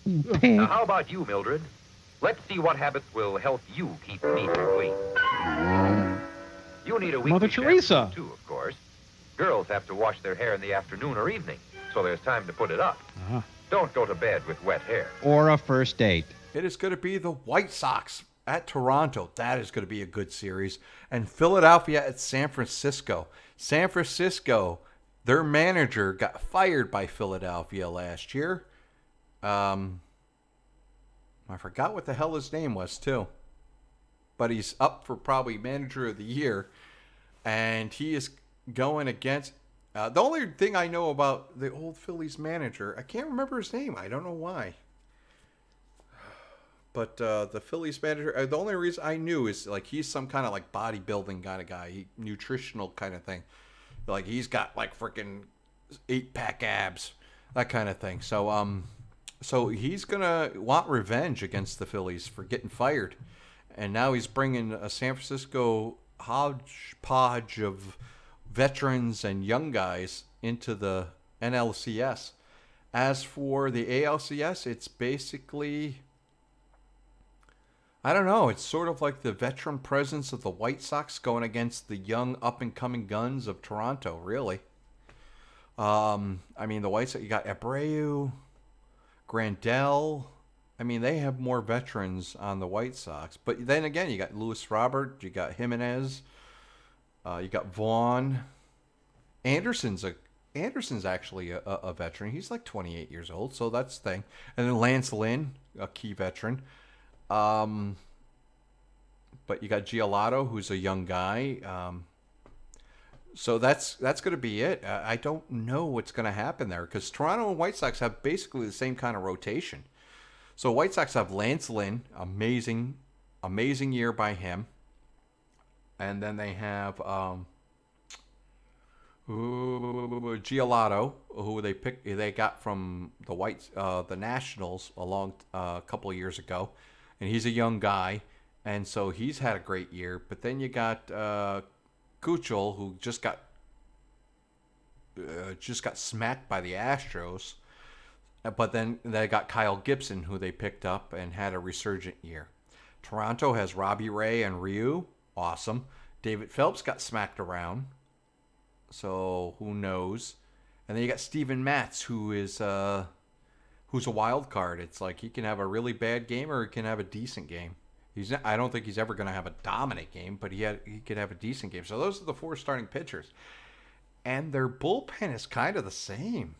Now, how about you, Mildred? Let's see what habits will help you keep neat and clean. You need a Mother weekly Teresa. shampoo, too, of course. Girls have to wash their hair in the afternoon or evening, so there's time to put it up. Uh-huh. Don't go to bed with wet hair. Or a first date. It is going to be the White Sox at Toronto. That is going to be a good series. And Philadelphia at San Francisco. San Francisco, their manager got fired by Philadelphia last year. I forgot what the hell his name was, too. But he's up for probably manager of the year. And he is going against... the only thing I know about the old Phillies manager, I can't remember his name. I don't know why. But the Phillies manager, the only reason I knew is like he's some kind of like bodybuilding kind of guy, nutritional kind of thing. Like he's got like freaking 8-pack abs, that kind of thing. So he's gonna want revenge against the Phillies for getting fired, and now he's bringing a San Francisco hodgepodge of veterans and young guys into the NLCS. As for the ALCS, it's basically, I don't know. It's sort of like the veteran presence of the White Sox going against the young up-and-coming guns of Toronto, really. I mean, the White Sox, you got Abreu, Grandel. I mean, they have more veterans on the White Sox. But then again, you got Luis Robert, you got Jimenez, you got Vaughn. Anderson's actually a veteran. He's like 28 years old, so that's the thing. And then Lance Lynn, a key veteran. But you got Giolotto, who's a young guy. So that's going to be it. I don't know what's going to happen there because Toronto and White Sox have basically the same kind of rotation. So White Sox have Lance Lynn, amazing year by him, and then they have Giolotto, who they got from the Nationals a couple of years ago, and he's a young guy, and so he's had a great year. But then you got Kuchel, who just got smacked by the Astros. But then they got Kyle Gibson, who they picked up and had a resurgent year. Toronto has Robbie Ray and Ryu. Awesome. David Phelps got smacked around. So who knows? And then you got Steven Matz, who's a wild card. It's like he can have a really bad game or he can have a decent game. I don't think he's ever going to have a dominant game, but he could have a decent game. So those are the 4 starting pitchers. And their bullpen is kind of the same.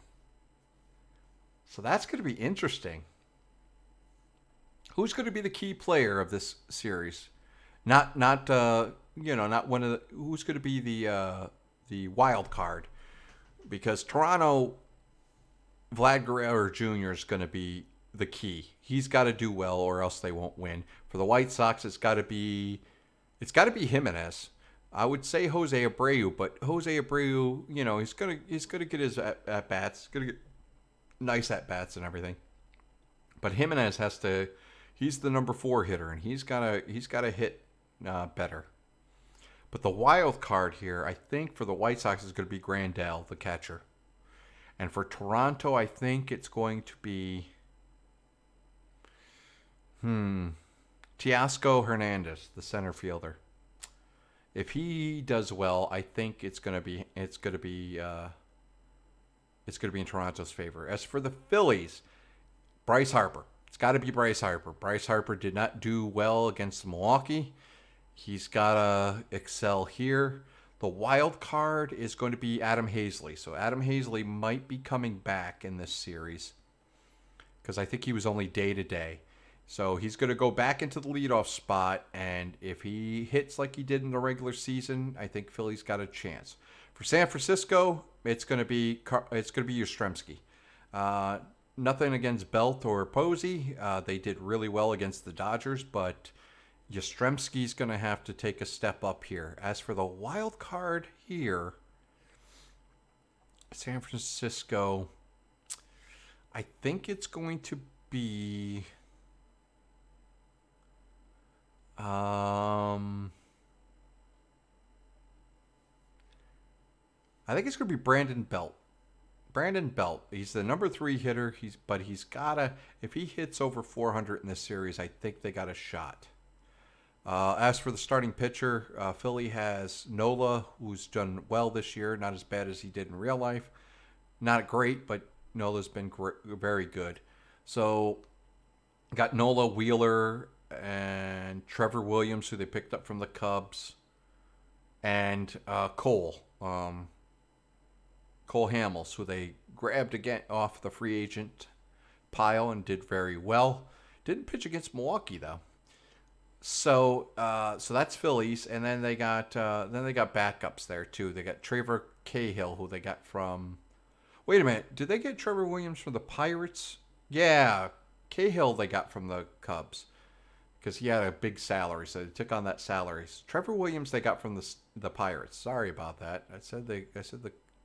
So that's going to be interesting. Who's going to be the key player of this series? Not one of the. Who's going to be the wild card? Because Toronto, Vlad Guerrero Jr. is going to be the key. He's got to do well, or else they won't win. For the White Sox, it's got to be Jimenez. I would say Jose Abreu, but Jose Abreu, he's gonna get his at bats. Gonna get nice at bats and everything. But Jimenez he's the number 4 hitter, and he's gotta hit better. But the wild card here, I think for the White Sox is going to be Grandel, the catcher. And for Toronto, I think it's going to be Teoscar Hernandez, the center fielder. If he does well, I think it's going to be in Toronto's favor. As for the Phillies, Bryce Harper. It's got to be Bryce Harper. Bryce Harper did not do well against Milwaukee. He's got to excel here. The wild card is going to be Adam Hazley. So Adam Hazley might be coming back in this series because I think he was only day-to-day. So he's going to go back into the leadoff spot, and if he hits like he did in the regular season, I think Philly's got a chance. For San Francisco, it's going to be Yastrzemski. Nothing against Belt or Posey. They did really well against the Dodgers, but Yastrzemski's going to have to take a step up here. As for the wild card here, San Francisco, I think it's going to be I think it's going to be Brandon Belt. Brandon Belt. He's the number 3 hitter. He's gotta, if he hits over 400 in this series, I think they got a shot. As for the starting pitcher, Philly has Nola, who's done well this year. Not as bad as he did in real life. Not great, but Nola's been very good. So, got Nola, Wheeler, and Trevor Williams, who they picked up from the Cubs, and Cole Hamels, who they grabbed again off the free agent pile and did very well. Didn't pitch against Milwaukee though. So that's Phillies, and then they got backups there too. They got Trevor Cahill, who they got from. Wait a minute, did they get Trevor Williams from the Pirates? Yeah, Cahill they got from the Cubs because he had a big salary, so they took on that salary. Trevor Williams they got from the Pirates. Sorry about that.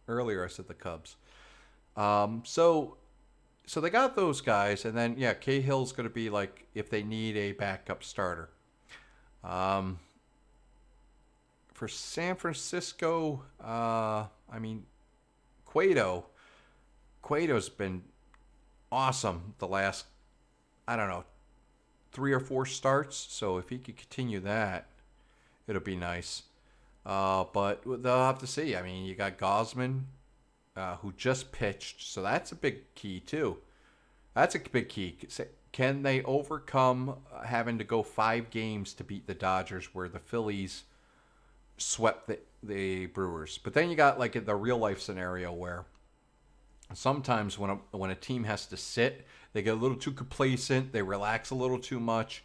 Earlier I said the Cubs. So they got those guys, and then Cahill's going to be like if they need a backup starter. For San Francisco, Cueto's been awesome the last, 3 or 4 starts. So if he could continue that, it'll be nice. But they'll have to see. I mean, you got Gosman, who just pitched, so that's a big key too. That's a big key. Can they overcome having to go 5 games to beat the Dodgers, where the Phillies swept the Brewers? But then you got like the real life scenario where sometimes when a team has to sit, they get a little too complacent, they relax a little too much,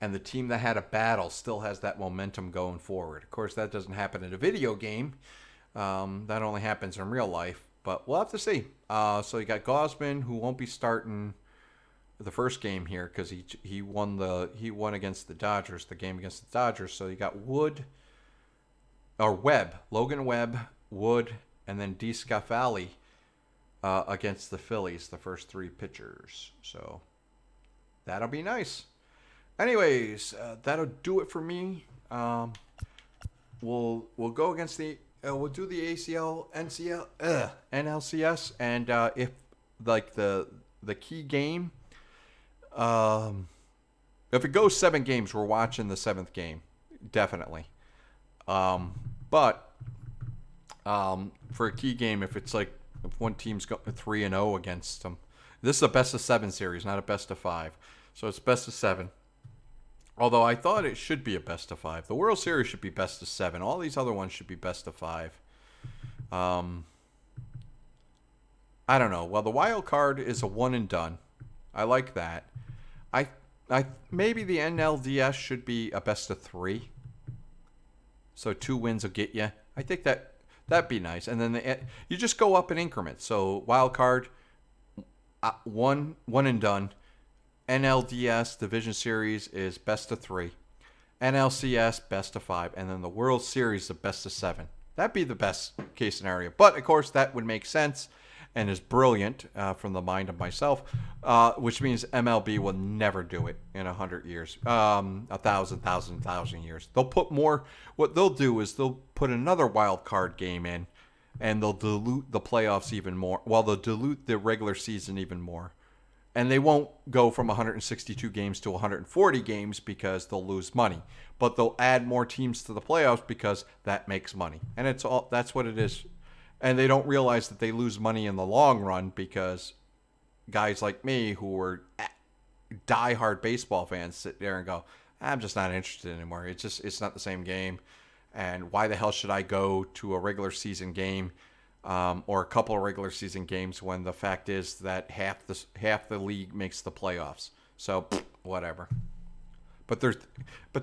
and the team that had a battle still has that momentum going forward. Of course, that doesn't happen in a video game. That only happens in real life. But we'll have to see. So you got Gosman, who won't be starting the first game here because he won against the Dodgers, the game against the Dodgers. So you got Logan Webb, Wood, and then DeScafali against the Phillies, the first 3 pitchers. So that'll be nice. Anyways, that'll do it for me. We'll go against we'll do the ACL, NLCS, and if like the key game. If it goes 7 games, we're watching the 7th game, definitely. But for a key game, if one team's got 3-0 against them, this is a best of 7 series, not a best of 5. So it's best of 7. Although I thought it should be a best of 5. The World Series should be best of 7. All these other ones should be best of 5. I don't know. Well, the wild card is a one and done. I like that. I maybe the NLDS should be a best of 3. So 2 wins will get you. I think that'd be nice. And then you just go up in increments. So wild card, one and done. NLDS Division Series is best of 3. NLCS best of 5, and then the World Series the best of 7. That'd be the best case scenario. But of course, that would make sense and is brilliant from the mind of myself, which means MLB will never do it in 100 years, 1,000 years. They'll put more. What they'll do is they'll put another wild card game in, and they'll dilute the playoffs even more. Well, they'll dilute the regular season even more. And they won't go from 162 games to 140 games because they'll lose money. But they'll add more teams to the playoffs because that makes money. And that's what it is. And they don't realize that they lose money in the long run because guys like me who are diehard baseball fans sit there and go, I'm just not interested anymore. It's not the same game. And why the hell should I go to a regular season game or a couple of regular season games when the fact is that half the league makes the playoffs? So whatever. But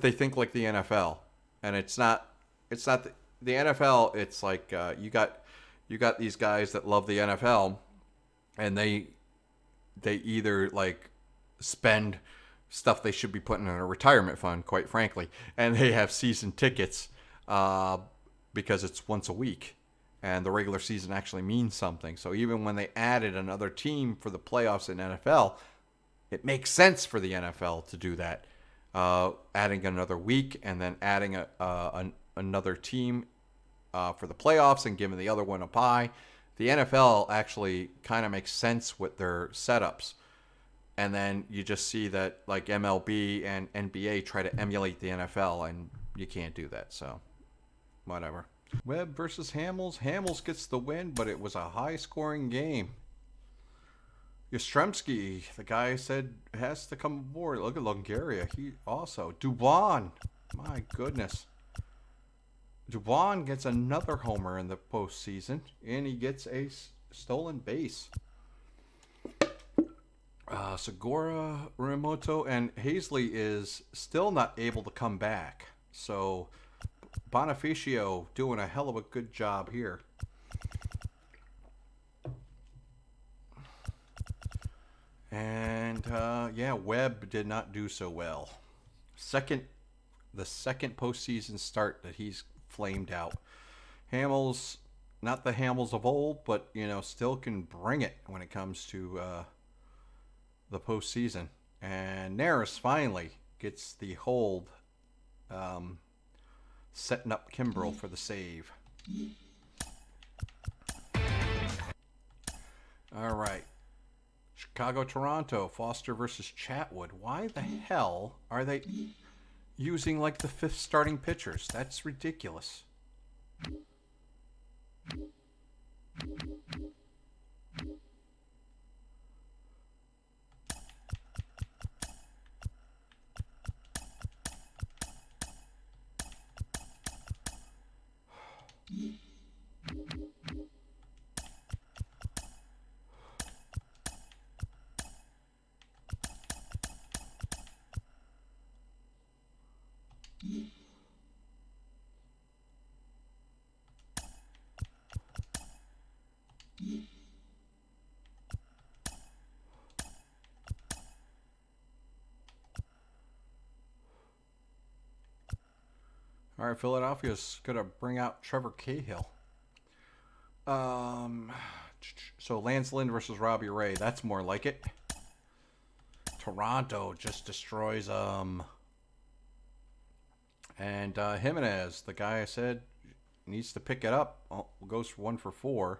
they think like the NFL, and it's not the NFL. It's like you got these guys that love the NFL, and they either like spend stuff they should be putting in a retirement fund, quite frankly, and they have season tickets because it's once a week. And the regular season actually means something. So even when they added another team for the playoffs in NFL, it makes sense for the NFL to do that. Adding another week and then adding another team for the playoffs and giving the other one a bye. The NFL actually kind of makes sense with their setups. And then you just see that like MLB and NBA try to emulate the NFL, and you can't do that. So, whatever. Webb versus Hamels. Hamels gets the win, but it was a high-scoring game. Yastrzemski, the guy said has to come aboard. Look at Longoria. He also. Dubon. My goodness. Dubon gets another homer in the postseason, and he gets a stolen base. Segura, Remoto, and Hazley is still not able to come back. So Bonifacio doing a hell of a good job here. And yeah, Webb did not do so well. The second postseason start that he's flamed out. Hamels, not the Hamels of old, but still can bring it when it comes to the postseason. And Neris finally gets the hold, setting up Kimbrel for the save. All right. Chicago, Toronto, Foster versus Chatwood. Why the hell are they using like the fifth starting pitchers? That's ridiculous. All right, Philadelphia's going to bring out Trevor Cahill. So Lance Lynn versus Robbie Ray. That's more like it. Toronto just destroys And Jimenez, the guy I said needs to pick it up, goes 1 for 4.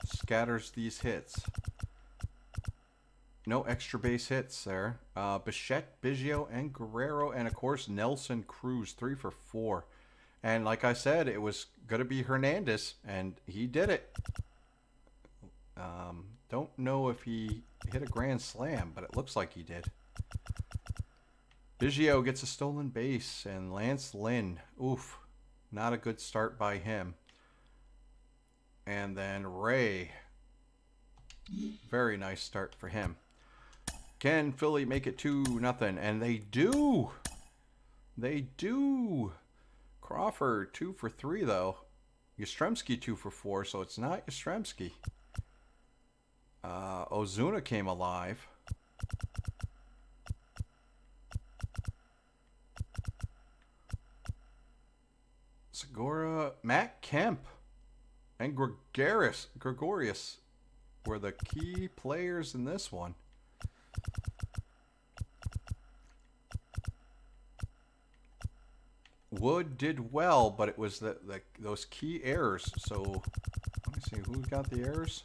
Scatters these hits. No extra base hits there. Bichette, Biggio, and Guerrero, and of course Nelson Cruz, 3 for 4. And like I said, it was going to be Hernandez, and he did it. Don't know if he hit a grand slam, but it looks like he did. Biggio gets a stolen base, and Lance Lynn, oof, not a good start by him. And then Ray, very nice start for him. Can Philly make it 2-0? And they do. They do. Crawford 2 for 3 though. Yastrzemski 2 for 4, so it's not Yastrzemski. Ozuna came alive. Segura, Matt Kemp, and Gregorius were the key players in this one. Wood did well, but it was those key errors. So let me see who got the errors.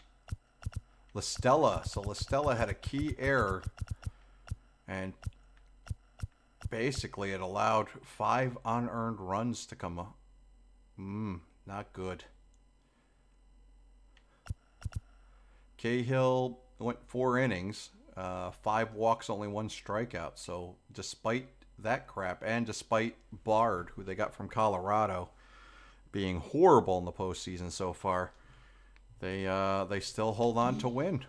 LaStella. So LaStella had a key error, and basically it allowed 5 unearned runs to come up. Not good. Cahill went 4 innings, 5 walks, only 1 strikeout. So despite that crap, and despite Bard, who they got from Colorado, being horrible in the postseason so far, they still hold on to win.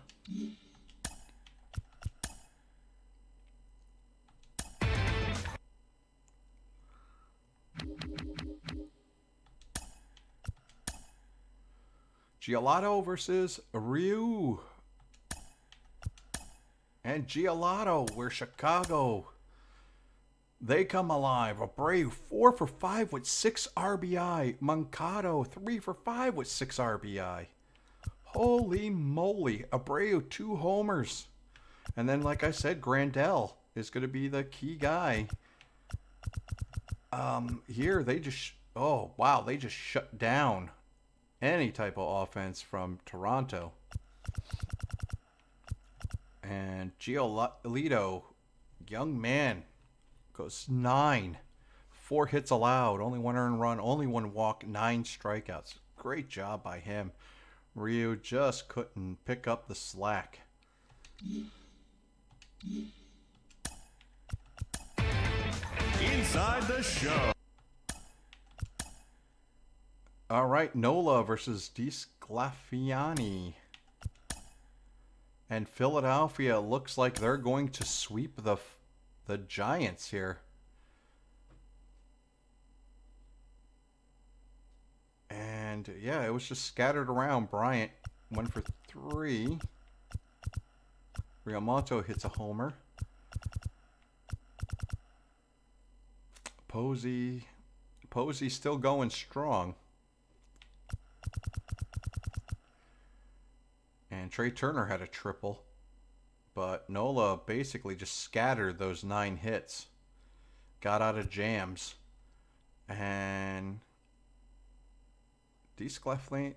Giolito versus Ryu. And Giolito, where Chicago, they come alive. Abreu 4 for 5 with 6 RBI. Moncado 3 for 5 with 6 RBI. Holy moly. Abreu 2 homers. And then, like I said, Grandel is going to be the key guy. Here they just, oh wow, they just shut down any type of offense from Toronto. And Giolito, young man, goes 9. 4 hits allowed, only 1 earned run, only 1 walk, 9 strikeouts. Great job by him. Ryu just couldn't pick up the slack. Inside the Show. All right, Nola versus DeSclafani. And Philadelphia looks like they're going to sweep the Giants here. And yeah, it was just scattered around. Bryant 1 for 3. Realmonte hits a homer. Posey still going strong. And Trey Turner had a triple. But Nola basically just scattered those 9 hits. Got out of jams. And DeSclafani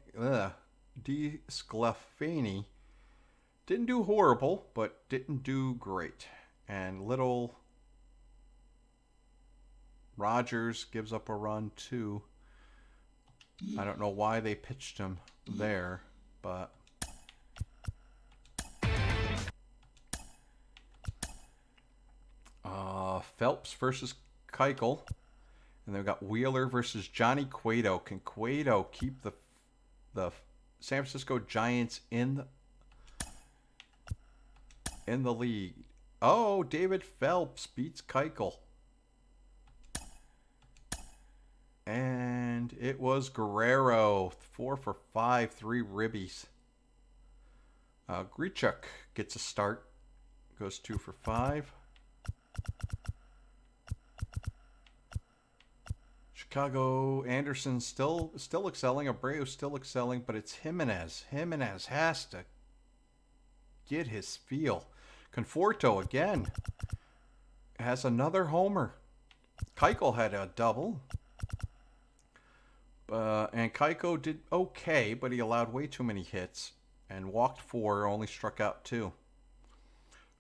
didn't do horrible, but didn't do great. And little Rogers gives up a run too. I don't know why they pitched him there, but Phelps versus Keuchel. And they've got Wheeler versus Johnny Cueto. Can Cueto keep the San Francisco Giants in the league? Oh, David Phelps beats Keuchel. And it was Guerrero, 4 for 5, 3 ribbies. Grichuk gets a start, goes 2 for 5. Chicago, Anderson still excelling. Abreu still excelling, but it's Jimenez. Jimenez has to get his feel. Conforto again has another homer. Keuchel had a double. And Keuchel did okay, but he allowed way too many hits and walked 4, only struck out 2.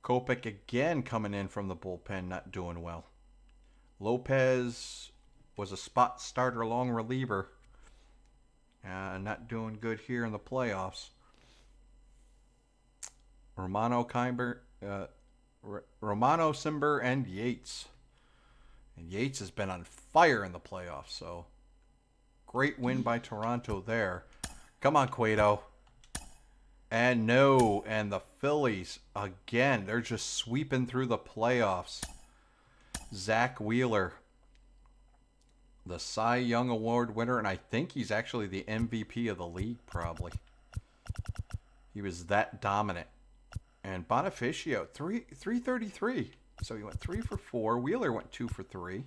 Kopech again coming in from the bullpen, not doing well. Lopez was a spot starter, long reliever. Not doing good here in the playoffs. Romano, Simber, and Yates. And Yates has been on fire in the playoffs, so great win by Toronto there. Come on, Cueto. And no, and the Phillies, again, they're just sweeping through the playoffs. Zach Wheeler, the Cy Young Award winner, and I think he's actually the MVP of the league, probably. He was that dominant. And Bonifacio, 333. So he went 3 for 4. Wheeler went 2 for 3.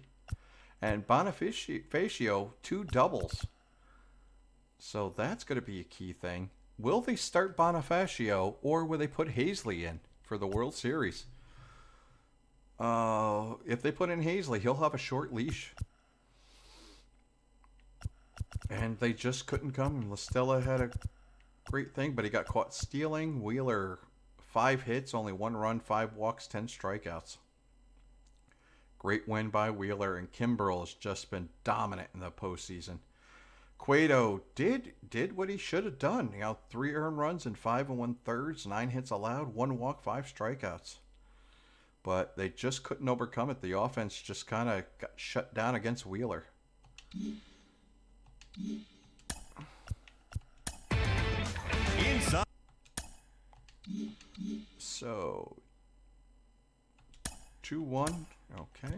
And Bonifacio, 2 doubles. So that's going to be a key thing. Will they start Bonifacio, or will they put Hazley in for the World Series? If they put in Hazley, he'll have a short leash. And they just couldn't come. Listella had a great thing, but he got caught stealing. Wheeler, 5 hits, only 1 run, 5 walks, 10 strikeouts. Great win by Wheeler, and Kimbrel has just been dominant in the postseason. Cueto did what he should have done. 3 earned runs and 5 1/3, 9 hits allowed, 1 walk, 5 strikeouts. But they just couldn't overcome it. The offense just kind of got shut down against Wheeler. Inside. So 2-1. Okay.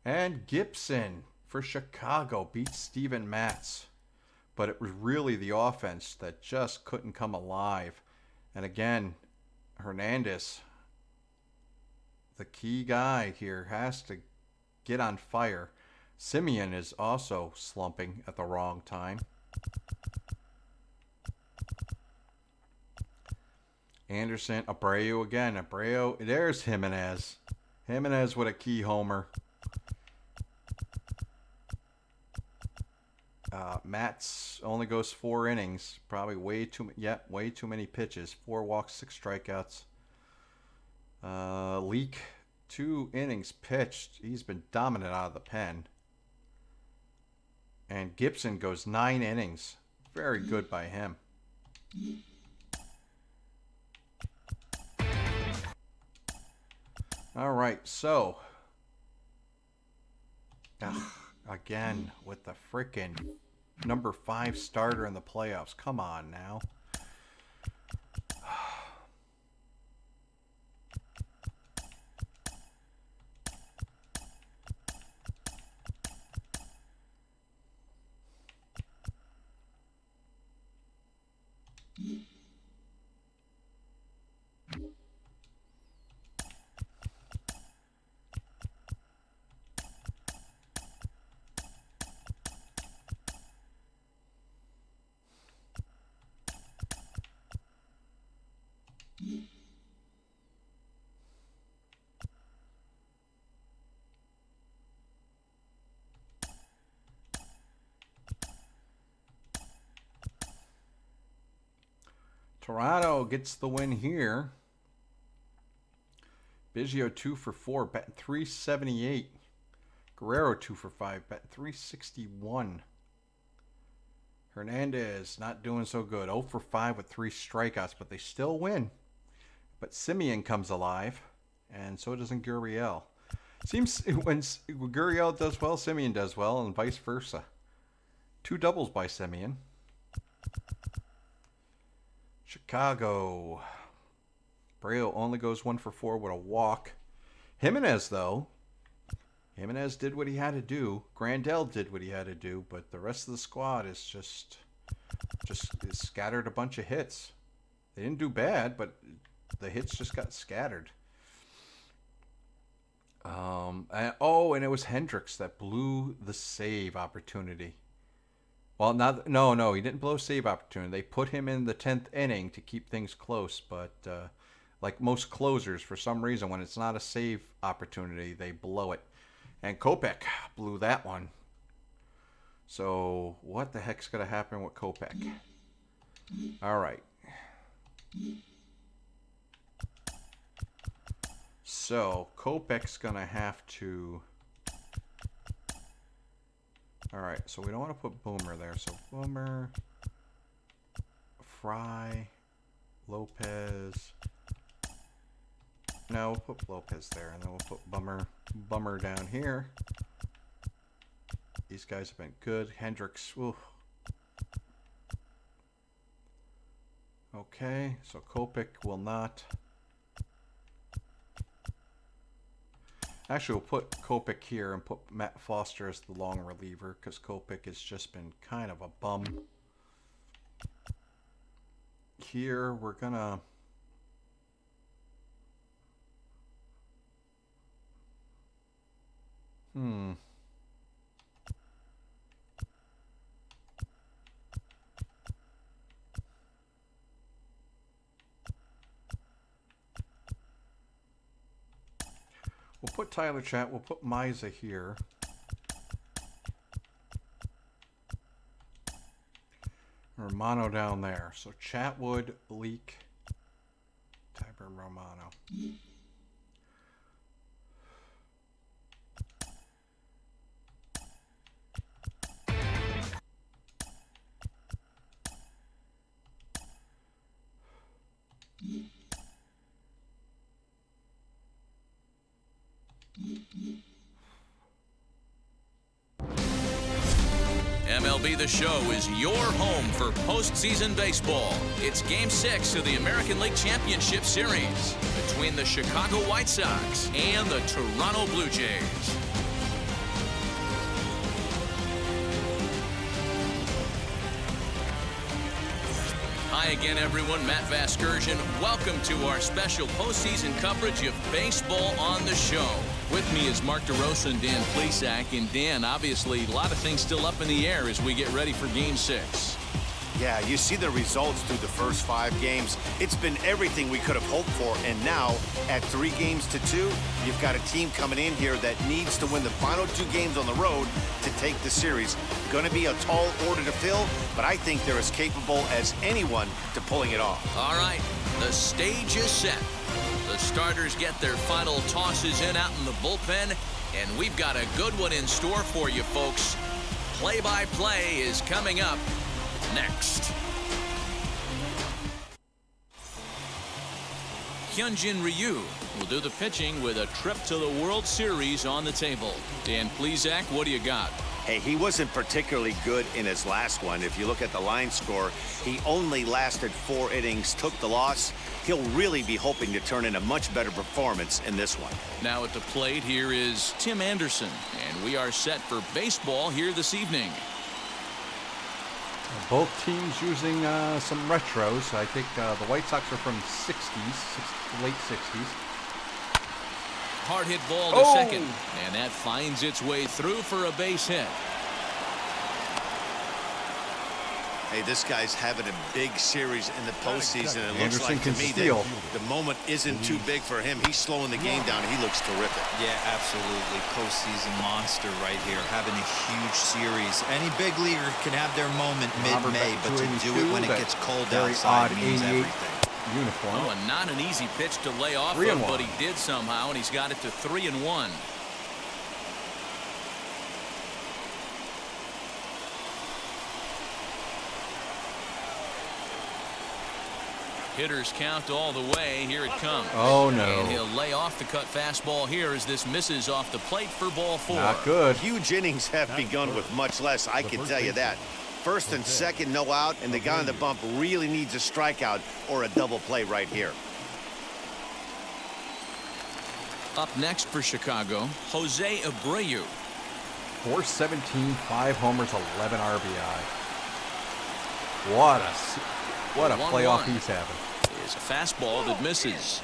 And Gibson for Chicago beats Steven Matz. But it was really the offense that just couldn't come alive. And again, Hernandez, the key guy here, has to get on fire. Simeon is also slumping at the wrong time. Anderson, Abreu again. Abreu, there's Jimenez. Hernandez with a key homer. Matz only goes 4 innings. Probably way too many pitches. 4 walks, 6 strikeouts. Leak, 2 innings pitched. He's been dominant out of the pen. And Gibson goes 9 innings. Very good by him. All right, so again with the frickin' number 5 starter in the playoffs. Come on now. Toronto gets the win here. Biggio 2 for 4, batting .378. Guerrero 2 for 5, batting .361. Hernandez not doing so good, 0 for 5 with 3 strikeouts, but they still win. But Semien comes alive, and so doesn't Gurriel. Seems when Gurriel does well, Semien does well, and vice versa. 2 doubles by Semien. Chicago. Abreu only goes 1 for 4 with a walk. Hernandez, though. Hernandez did what he had to do. Grandel did what he had to do, but the rest of the squad is just scattered a bunch of hits. They didn't do bad, but the hits just got scattered. And it was Hendricks that blew the save opportunity. Well, no, he didn't blow a save opportunity. They put him in the 10th inning to keep things close, but like most closers, for some reason, when it's not a save opportunity, they blow it. And Kopech blew that one. So what the heck's going to happen with Kopech? All right. So Kopech's going to have to... All right, so we don't want to put Boomer there. So Boomer, Fry, Lopez. No, we'll put Lopez there, and then we'll put Bummer down here. These guys have been good. Hendricks, ooh. Okay, so Kopech will not. Actually, we'll put Kopech here and put Matt Foster as the long reliever because Kopech has just been kind of a bum. Here, we're gonna... We'll put Tyler Chat. We'll put Miza here. Romano down there. So Chatwood, Leak, Tiber, Romano. MLB The Show is your home for postseason baseball. It's Game 6 of the American League Championship Series between the Chicago White Sox and the Toronto Blue Jays. Hi again, everyone. Matt Vasgersian. Welcome to our special postseason coverage of Baseball on the Show. With me is Mark DeRosa and Dan Plesac. And Dan, obviously, a lot of things still up in the air as we get ready for Game 6. Yeah, you see the results through the first 5 games. It's been everything we could have hoped for, and now, at 3 games to 2, you've got a team coming in here that needs to win the final 2 games on the road to take the series. Going to be a tall order to fill, but I think they're as capable as anyone to pulling it off. All right, the stage is set. The starters get their final tosses in out in the bullpen, and we've got a good one in store for you, folks. Play-by-play is coming up next. Hyunjin Ryu will do the pitching with a trip to the World Series on the table. Dan Plesac, what do you got? Hey, he wasn't particularly good in his last one. If you look at the line score, he only lasted 4 innings, took the loss. He'll really be hoping to turn in a much better performance in this one. Now at the plate, here is Tim Anderson, and we are set for baseball here this evening. Both teams using some retros. I think the White Sox are from 60s, late 60s. Hard hit ball to second, and that finds its way through for a base hit. Hey, this guy's having a big series in the postseason. It looks Anderson like to can me steal. that the moment isn't too big for him. He's slowing the game down. He looks terrific. Yeah, absolutely. Postseason monster right here, having a huge series. Any big leaguer can have their moment mid-May, but to do it when it gets cold outside means everything. Uniform. Oh, and not an easy pitch to lay off of, but he did somehow, and he's got it to 3-1. Hitters count all the way. Here it comes. Oh, no. And he'll lay off the cut fastball here as this misses off the plate for ball 4. Not good. Huge innings have begun with much less, I can tell you that. First and second, no out, and the guy on the bump really needs a strikeout or a double play right here. Up next for Chicago, Jose Abreu. 417, 5 homers, 11 RBI. What a playoff 1-1 he's having. Is a fastball that misses.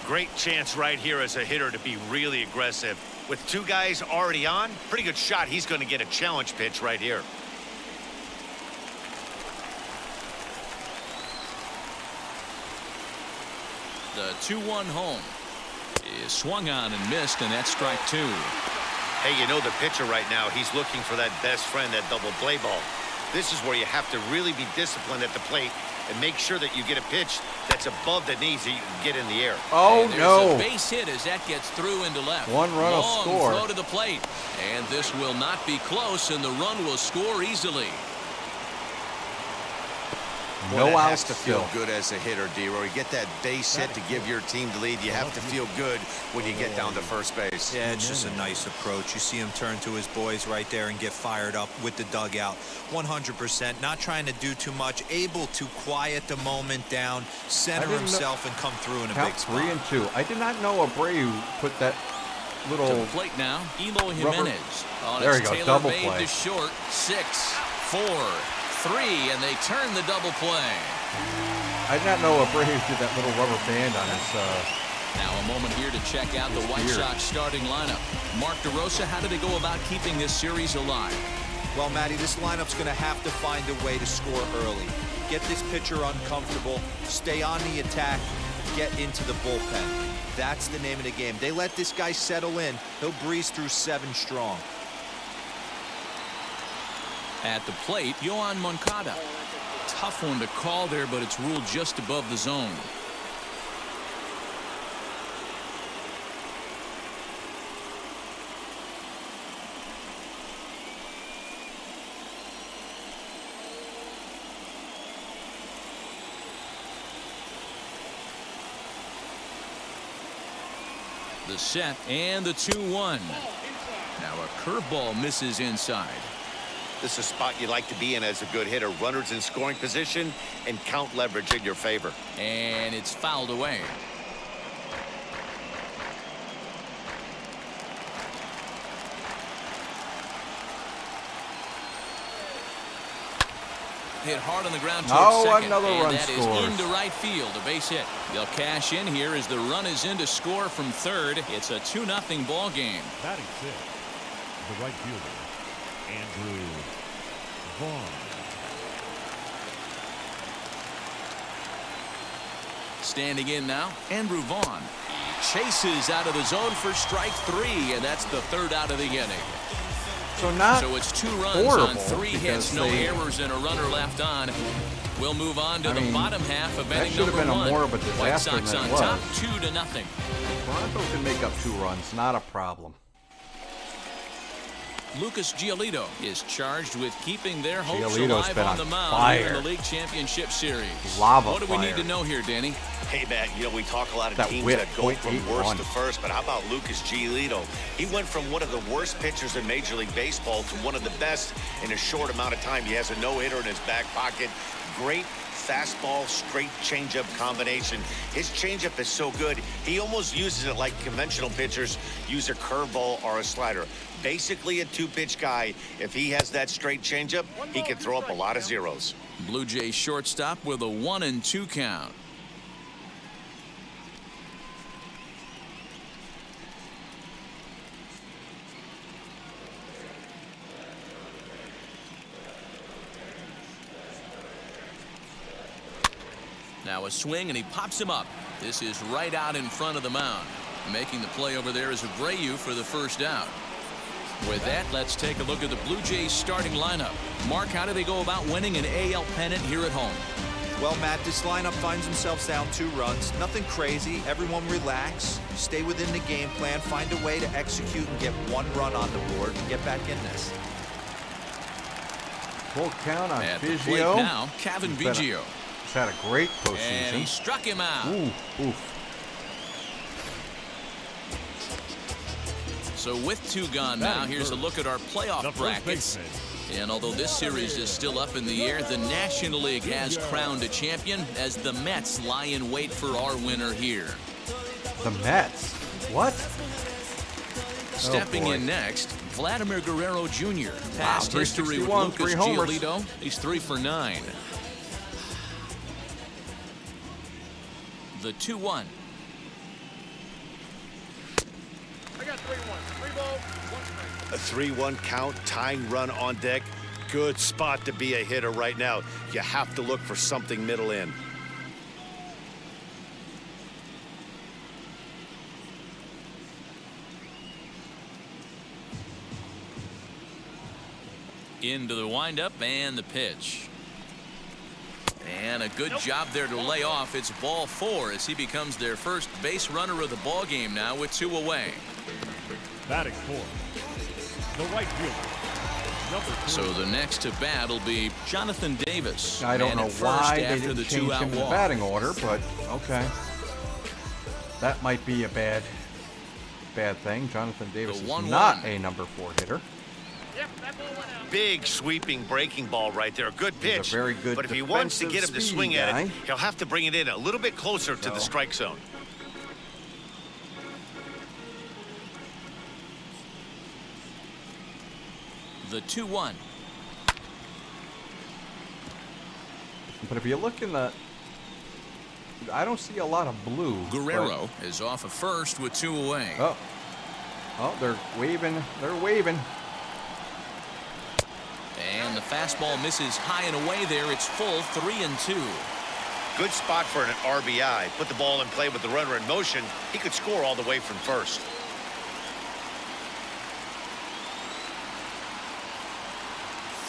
Great chance right here as a hitter to be really aggressive. With 2 guys already on, pretty good shot. He's going to get a challenge pitch right here. The 2-1 home is swung on and missed, and that's strike 2. Hey, you know the pitcher right now, he's looking for that best friend, that double play ball. This is where you have to really be disciplined at the plate and make sure that you get a pitch that's above the knees that you can get in the air. Oh, no. A base hit as that gets through into left. 1 run will Long score. throw to the plate. And this will not be close, and the run will score easily. No That outs has to still. feel good as a hitter, D-Roy. You get that base hit to give your team the lead. You have to feel good when you get down to first base. Yeah, it's just a nice approach. You see him turn to his boys right there and get fired up with the dugout. 100%, not trying to do too much, able to quiet the moment down, center himself, and come through in a Count big spot. 3 and 2. I did not know Abreu put that little. To the plate now, Eloy Jimenez. Oh, There it's you go, Taylor double made play. to short. 6, 4, 3, and they turn the double play. I did not know Abreu did that little rubber band on his. Now a moment here to check out the White Sox starting lineup. Mark DeRosa, how do they go about keeping this series alive? Well, Matty, this lineup's going to have to find a way to score early. Get this pitcher uncomfortable, stay on the attack, get into the bullpen. That's the name of the game. They let this guy settle in, he'll breeze through 7 strong. At the plate, Yohan Moncada. Tough one to call there, but it's ruled just above the zone. The set and the 2-1. Now a curveball misses inside. This is a spot you like to be in as a good hitter. Runners in scoring position and count leverage in your favor. And it's fouled away. Hit hard on the ground towards second. Another and run that scores. is into right field. A base hit. They'll cash in here as the run is in to score from third. It's a 2-0 ball game. Batting 6, the right fielder, Andrew Vaughn. Standing in now, Andrew Vaughn. Chases out of the zone for strike 3, and that's the 3rd out of the inning. So it's 2 runs on 3 hits, no errors, and a runner left on. We'll move on to the bottom half of inning number 1. More of a White Sox than on it was. top, 2-0. Toronto can make up 2 runs, not a problem. Lucas Giolito is charged with keeping their hopes Giolito's alive been on the on mound fire. here in the League Championship Series. Lava What do we need fire. to know here, Danny? Hey, Matt, you know, we talk a lot of That teams whip, that go from 0.81. worst to first, but how about Lucas Giolito? He went from one of the worst pitchers in Major League Baseball to one of the best in a short amount of time. He has a no-hitter in his back pocket. Great fastball, straight changeup combination. His changeup is so good, he almost uses it like conventional pitchers use a curveball or a slider. Basically a 2-pitch guy. If he has that straight changeup, he can throw up a lot of zeros. Blue Jays shortstop with a 1-2 count. Now a swing, and he pops him up. This is right out in front of the mound. Making the play over there is Abreu for the 1st out. With that, let's take a look at the Blue Jays starting lineup. Mark, how do they go about winning an AL pennant here at home? Well, Matt, this lineup finds themselves down 2 runs. Nothing crazy. Everyone relax. Stay within the game plan. Find a way to execute and get 1 run on the board and get back in this. Full count on At the plate Biggio. now, Kevin Biggio. He's had a great And he postseason. struck him out. Oof. So with 2 gone now, here's a look at our playoff brackets. And although this series is still up in the air, the National League has crowned a champion as the Mets lie in wait for our winner here. The Mets. What? Stepping boy. in next, Vladimir Guerrero Jr. Past history with 361, Lucas 3 homers. Giolito. He's 3 for 9. The 2-1. A 3-1 count, tying run on deck. Good spot to be a hitter right now. You have to look for something middle in. Into the windup and the pitch. And a good job there to lay off. It's ball 4 as he becomes their first base runner of the ball game now with 2 away. Batting 4. The right fielder. Number 3. So the next to bat will be Jonathan Davis. I don't Man know at first why they after didn't the change 2-out him in the walk. batting order, but okay. That might be a bad thing. Jonathan Davis The is 1-1. not a number 4 hitter. Big sweeping breaking ball right there. Good He's a pitch. very good But if he wants to get him to defensive swing speedy at guy. it, he'll have to bring it in a little bit closer to the strike zone. The 2-1. But if you look in the, I don't see a lot of blue. Guerrero is off of first with 2 away. but- oh, they're waving. They're waving. And the fastball misses high and away there. It's full, 3-2. Good spot for an RBI. Put the ball in play with the runner in motion. He could score all the way from first.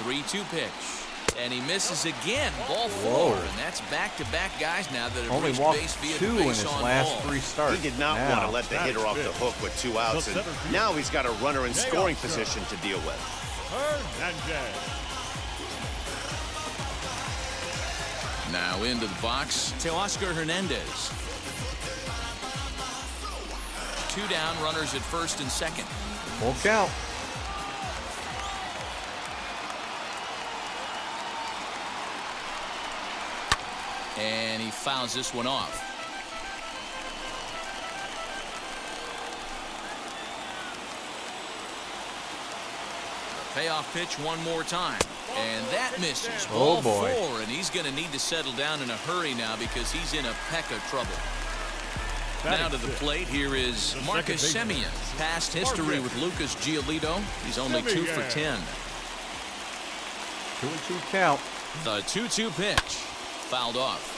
Three-two pitch. And he misses again. Ball 4. Whoa. And that's back-to-back guys now that have Only reached walked base via 2 the in base his on last ball. 3 starts. He did not Now, want to let the hitter off the hook with 2 outs, and now he's got a runner in scoring position to deal with. Hernandez. Now into the box, Teoscar Hernandez. 2 down, runners at first and second. Full count. And he fouls this one off. Payoff pitch one more time. And that misses. Oh, Ball boy. 4, and he's going to need to settle down in a hurry now because he's in a peck of trouble. Now to the plate, here is Marcus Semien. Past history with Lucas Giolito. He's only 2 for 10. 2-2 count. The 2-2 pitch. Fouled off.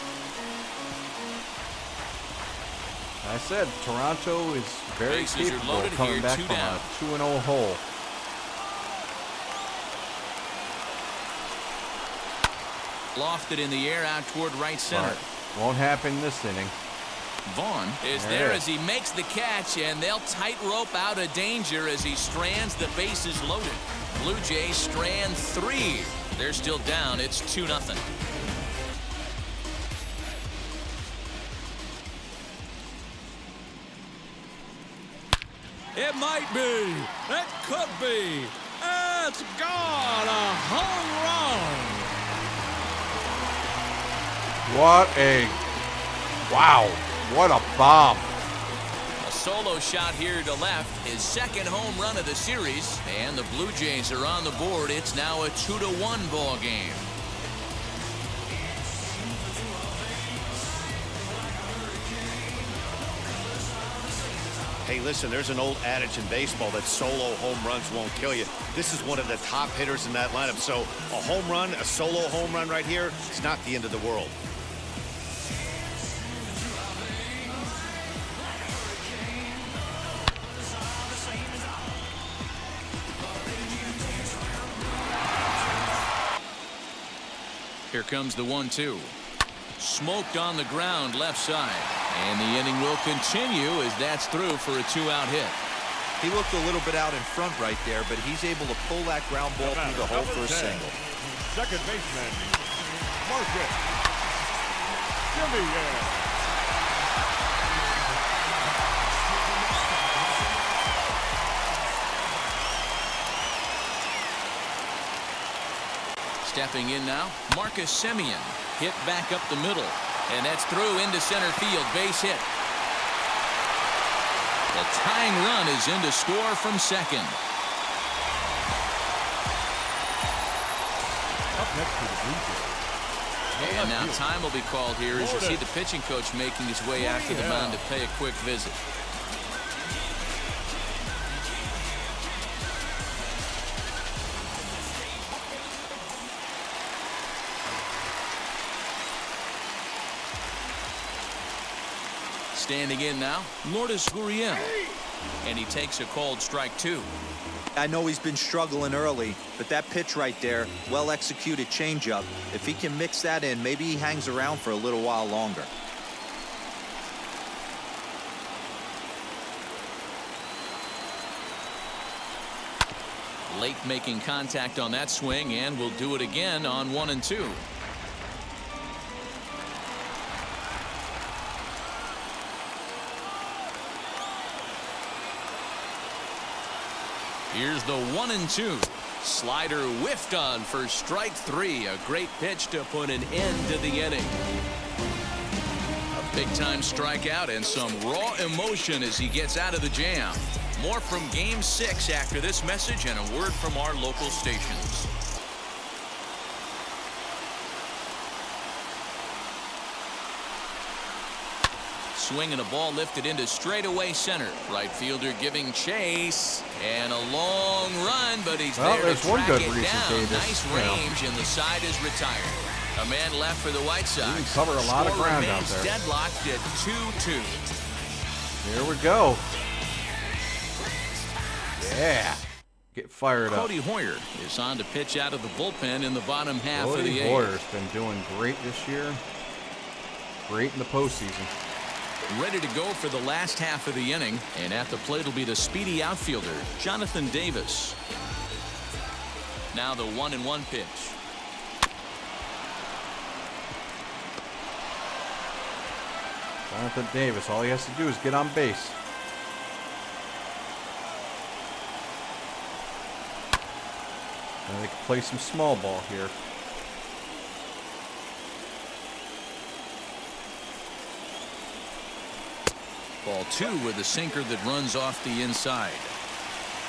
I said Toronto is very Bases are capable loaded of coming here, back 2 from down. a 2-0 hole. Lofted in the air out toward right center. But won't happen this inning. Vaughn is there as he makes the catch, and they'll tightrope out of danger as he strands the bases loaded. Blue Jays strand 3. They're still down. It's 2-0. It might be. It could be. It's gone. A home run. Wow, what a bomb. A solo shot here to left, his second home run of the series, and the Blue Jays are on the board. It's now a 2-1 ball game. Hey, listen, there's an old adage in baseball that solo home runs won't kill you. This is one of the top hitters in that lineup. So a home run, a solo home run right here, it's not the end of the world. Here comes the 1-2. Smoked on the ground left side. And the inning will continue as that's through for a 2-out hit. He looked a little bit out in front right there, but he's able to pull that ground ball through the hole for a single. Second baseman, Marcus Semien. Stepping in now, Marcus Semien. Hit back up the middle. And that's through into center field. Base hit. The tying run is in to score from second. Up next to the Blue Jays. And now time will be called here as you see the pitching coach making his way out to the mound to pay a quick visit. Standing in now, Lourdes Gurriel. And he takes a called strike 2. I know he's been struggling early, but that pitch right there, well executed changeup. If he can mix that in, maybe he hangs around for a little while longer. Late making contact on that swing, and will do it again on 1 and 2. Here's the 1 and 2. Slider whiffed on for strike 3. A great pitch to put an end to the inning. A big time strikeout and some raw emotion as he gets out of the jam. More from Game 6 after this message and a word from our local stations. Swing and a ball lifted into straightaway center. Right fielder giving chase. And a long run, but he's there to track it down. Nice range, and the side is retired. A man left for the White Sox. He covered a lot of ground out there. Deadlocked at 2-2. Here we go. Yeah. Get fired up. Cody Hoyer is on to pitch out of the bullpen in the bottom half of the eighth. Cody Hoyer's been doing great this year. Great in the postseason. Ready to go for the last half of the inning, and at the plate will be the speedy outfielder, Jonathan Davis. Now the 1-1 pitch. Jonathan Davis, all he has to do is get on base. And they can play some small ball here. Ball 2 with a sinker that runs off the inside.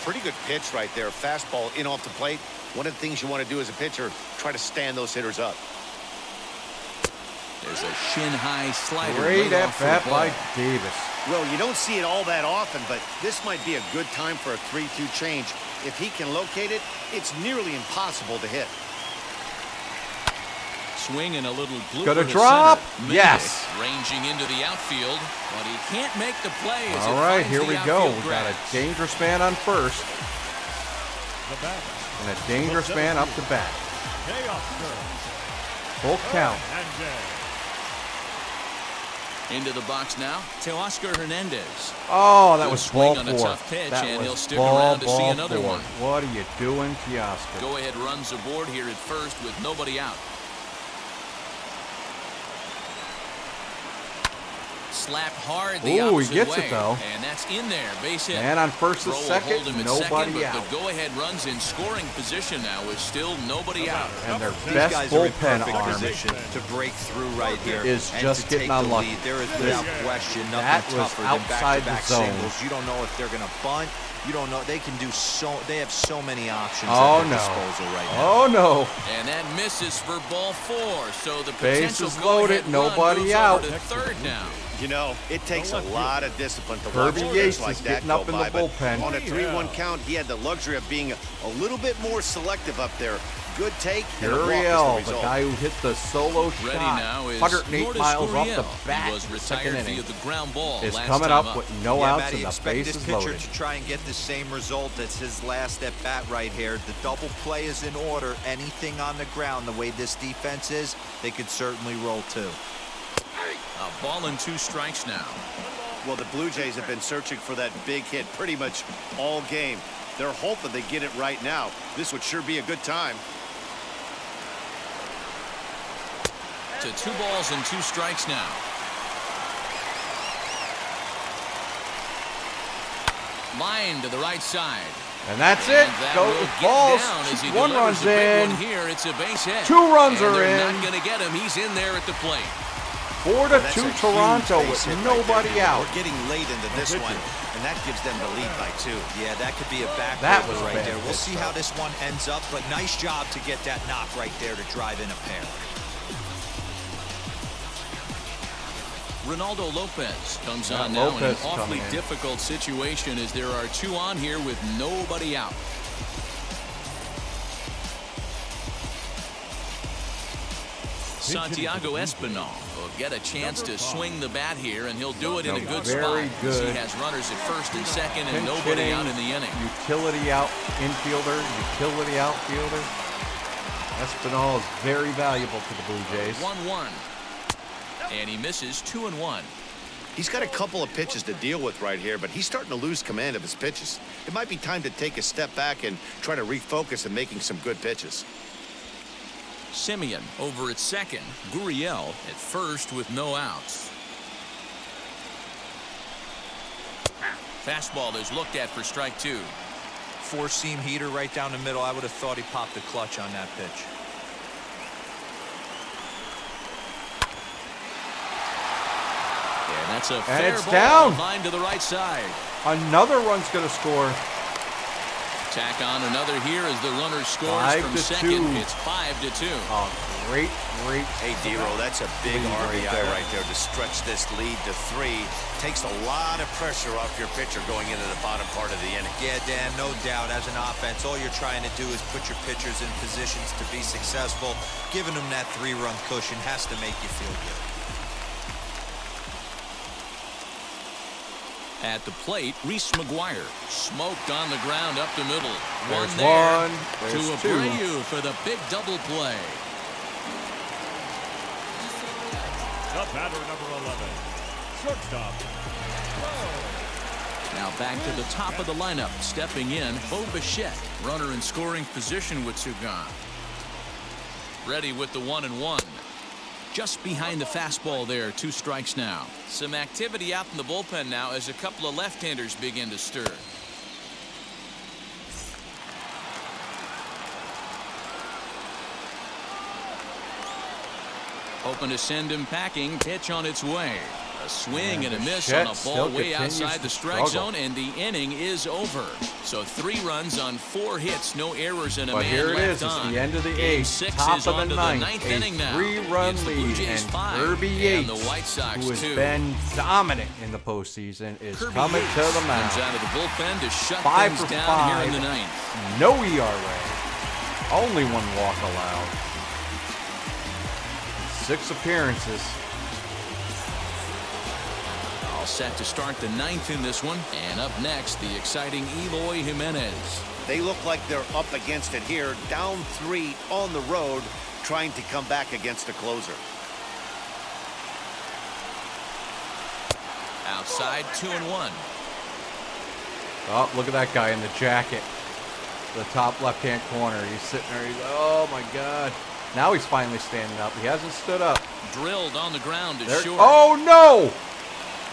Pretty good pitch right there. Fastball in off the plate. One of the things you want to do as a pitcher, try to stand those hitters up. There's a shin-high slider. Great at bat by Davis. Well, you don't see it all that often, but this might be a good time for a 3-2 change. If he can locate it, it's nearly impossible to hit. Swing and a little blooper Gonna to drop. center. Yes. Ranging into the outfield, but he can't make the play. As All it right, finds here the we go. outfield We got a grass. dangerous man on first and a dangerous man up the bat. Full count. Into the box now to Oscar Hernandez. Oh, that Good was swing ball on a four. tough pitch, That and was he'll stick ball around to see four. another one. What are you doing, Teoscar? Go-ahead runs aboard here at first with nobody out. Slapped hard the Ooh, he opposite gets way. it, though. And that's in there. Base hit. Man on first and Throw will second, hold him at nobody second, out. but the go-ahead runs in scoring position now with still nobody out. And their These best guys are in bullpen perfect arm position to break through right here is and just to getting take the unlucky. lead. There is without question That nothing was tougher than outside the back-to-back zone. singles. You don't know if they're going to bunt. You don't know. They can do so. They have so many options Oh, at their no. disposal right now. Oh, no. And that misses for ball four. So the Bases potential loaded, go-ahead nobody run moves out. over to third now. You know, it takes a lot of discipline to Kirby watch Yates pitch like is that getting go up in by, the but bullpen. on a 3-1 count, he had the luxury of being a little bit more selective up there. Good take, and a walk Gurriel, was the the result. guy who hit the solo Ready shot, now is 108 Lourdes miles off the Gurriel. bat, He was second retired via inning, the ground ball is last coming time up with no Yeah, outs Matty, and the expect this bases pitcher loaded. to try and get the same result as his last at bat right here. The double play is in order. Anything on the ground, the way this defense is, they could certainly roll too. A ball and 2 strikes now. Well, the Blue Jays have been searching for that big hit pretty much all game. They're hoping they get it right now. This would sure be a good time. To 2 balls and 2 strikes now. Line to the right side. And that's it. And that Go will with get balls. down as he 1 delivers run's a big in. one here. It's a base hit. 2 runs and are they're in. not going to get him. He's in there at the plate. 4-2 That's a huge Toronto base with hit right nobody there. out. We're getting late into this one, and that gives them the lead by 2. Yeah, that could be a That backbreaker was right bad there. We'll pitch, see how this one ends up, but nice job to get that knock right there to drive in a pair. Ronaldo Lopez comes on Yeah, now in an Lopez awfully coming in. difficult situation as there are 2 on here with nobody out. Santiago Espinal will get a chance to swing the bat here, and he'll do it in a good Very spot. As he good. has runners at first and second and Pinch nobody hitting, out in the inning. Utility out infielder, utility outfielder. Espinal is very valuable to the Blue Jays. 1-1. And he misses 2-1. He's got a couple of pitches to deal with right here, but he's starting to lose command of his pitches. It might be time to take a step back and try to refocus on making some good pitches. Simeon over at second. Gurriel at first with no outs. Fastball is looked at for strike 2. 4-seam heater right down the middle. I would have thought he popped the clutch on that pitch. And that's a And fair it's ball. down. Line to the right side. Another run's going to score. Tack on another here as the runner scores 5-2. from second. It's 5-2. Oh, great. Hey, D-Roll, that's a big Lead right RBI there. right there to stretch this lead to 3. Takes a lot of pressure off your pitcher going into the bottom part of the inning. Yeah, Dan, no doubt. As an offense, all you're trying to do is put your pitchers in positions to be successful. Giving them that 3-run cushion has to make you feel good. At the plate, Reese McGuire smoked on the ground up the middle. There's there one. to There's 2. Abreu for the big double play. The batter, number 11, shortstop. Now back to the top of the lineup. Stepping in, Bo Bichette, runner in scoring position with 2 gone. Ready with the 1-1. Just behind the fastball there, 2 strikes now. Some activity out in the bullpen now as a couple of left-handers begin to stir. Hoping to send him packing. Pitch on its way. A swing and a miss on a Bichette ball still way continues outside to the strike struggle. zone, and the inning is over. So 3 runs on 4 hits, no errors, and a But man here it left is. It's on. the end of the Game 8th, 6 top is of on the to ninth. ninth A inning now. 3-run It's the lead, Blue Jays and 5 Kirby and Yates, the White Sox who has 2. been dominant in the postseason, is Kirby coming Yates to the comes mound. out of the bullpen to shut 5 things for down 5. here in the 9th. No ERA. Only 1 walk allowed. 6 appearances. All set to start the 9th in this one. And up next, the exciting Eloy Jimenez. They look like they're up against it here, down 3 on the road, trying to come back against a closer. Outside, 2-1. Oh, look at that guy in the jacket. The top left-hand corner. He's sitting there. He's, oh, my God. Now he's finally standing up. He hasn't stood up. Drilled on the ground to There, short. oh, no!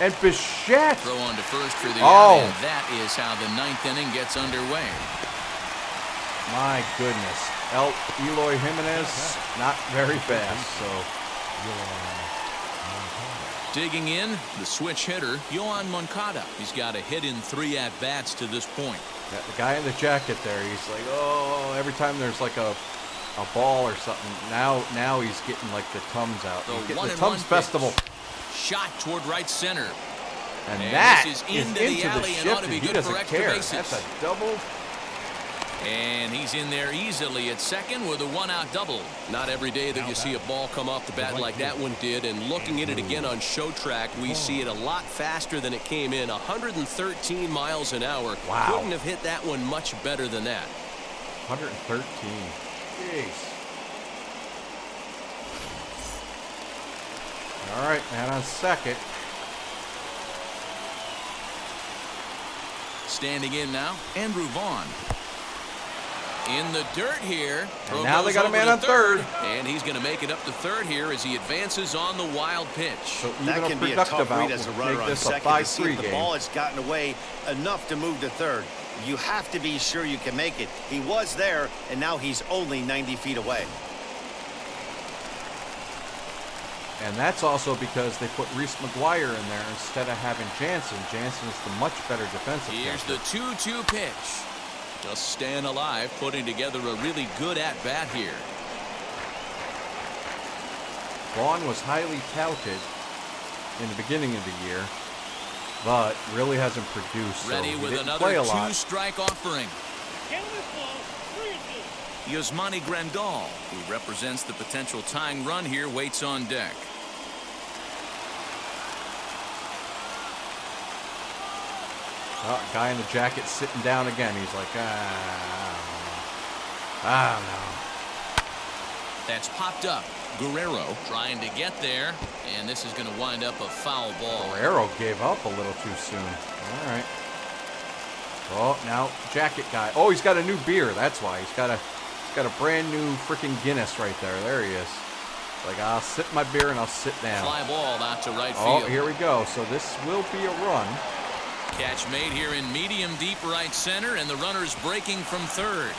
And Bichette. Throw on to first for the Oh. out, and that is how the 9th inning gets underway. My goodness. Eloy Jimenez, not very fast, so... Digging in, the switch hitter, Yohan Moncada. He's got a hit in 3 at-bats to this point. Yeah, the guy in the jacket there, he's like, oh, every time there's like a ball or something, now he's getting like the Tums out. He's getting the Tums Festival. Shot toward right center. And And that this is is into the into the alley and ought shift, to be and he good for doesn't extra care. bases. That's a double. And he's in there easily at second with a 1-out double. Not every day that you see a ball come off the bat like that one did, and looking at it again on show track, we see it a lot faster than it came in, 113 miles an hour. Wow. Couldn't have hit that one much better than that. 113. Jeez. All right, man on second. Standing in now, Andrew Vaughn. In the dirt here. And now they got a man on third. And he's going to make it up to third here as he advances on the wild pitch. So even That a can be a productive tough out read as a will runner make on this a second to see 5-3 if the game. ball has gotten away enough to move to third. You have to be sure you can make it. He was there, and now he's only 90 feet away. And that's also because they put Reese McGuire in there instead of having Jansen. Jansen is the much better defensive Here's catcher. the 2-2 pitch. Just staying alive, putting together a really good at-bat here. Vaughn was highly touted in the beginning of the year, but really hasn't produced. Ready so he with didn't another play a lot. 2-strike offering. Yasmani Grandal, who represents the potential tying run here, waits on deck. Oh, guy in the jacket sitting down again. He's like, I don't know. That's popped up. Guerrero trying to get there, and this is going to wind up a foul ball. Guerrero gave up a little too soon. All right. Oh, now jacket guy. Oh, he's got a new beer. That's why he's got a brand new freaking Guinness right there. There he is. Like, I'll sip my beer and I'll sit down. Fly ball out to right Oh, field. here we go. So this will be a run. Catch made here in medium deep right center, and the runner's breaking from third.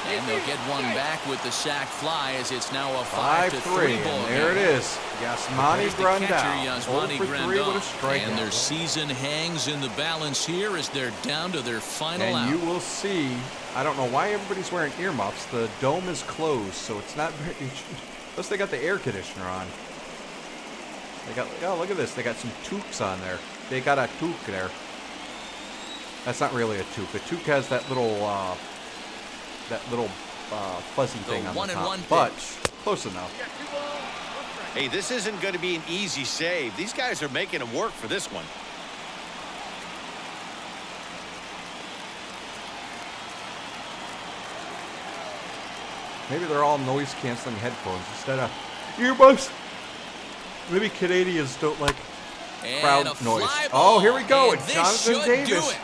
And they'll get one back with the sac fly as it's now a 5-3 ball and there it game. is. Yasmani There's the Grandal. catcher, Yasmani 0 for 3 with a strikeout. And their season hangs in the balance here as they're down to their final out. And you will see, I don't know why everybody's wearing earmuffs. The dome is closed, so it's not very, unless they got the air conditioner on. They got, oh, look at this. They got some toques on there. They got a toque there. That's not really a toque. A toque has that little fuzzy thing on the top. But close enough. Hey, this isn't going to be an easy save. These guys are making him work for this one. Maybe they're all noise-canceling headphones instead of earbuds. Maybe Canadians don't like And crowd a noise. fly Oh, ball, here we go. and It's this Jonathan should Davis. do it.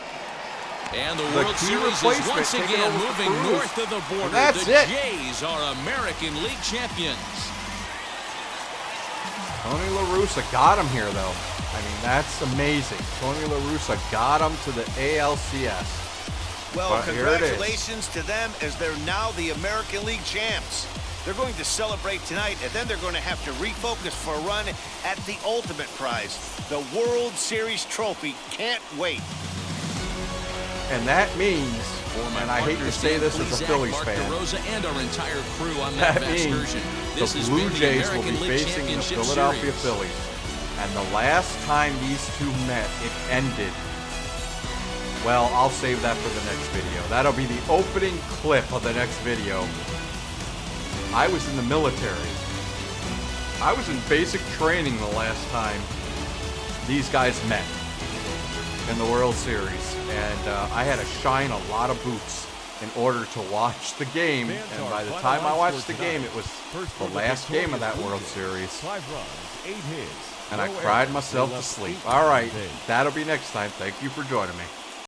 And the The World key Series is replacement once taking again over for moving Cruz. north of the border. And that's the it. Jays are American League champions. Tony La Russa got him here, though. I mean, that's amazing. Tony La Russa got him to the ALCS. Well, But here it is. congratulations to them as they're now the American League champs. They're going to celebrate tonight, and then they're going to have to refocus for a run at the ultimate prize, the World Series trophy. Can't wait. And that means, For my and I hate to partners, say Dan this as a Plesac, Phillies Mark fan, DeRosa, and our entire crew on that that means excursion. This the has Blue been the Jays will American be League facing the Championship Philadelphia Series. Phillies. And the last time these two met, it ended. Well, I'll save that for the next video. That'll be the opening clip of the next video. I was in the military. I was in basic training the last time these guys met in the World Series, and I had to shine a lot of boots in order to watch the game. And by the time I watched the game, it was the last game of that World Series. 5 runs, 8 hits. And I cried myself to sleep. All right, that'll be next time. Thank you for joining me.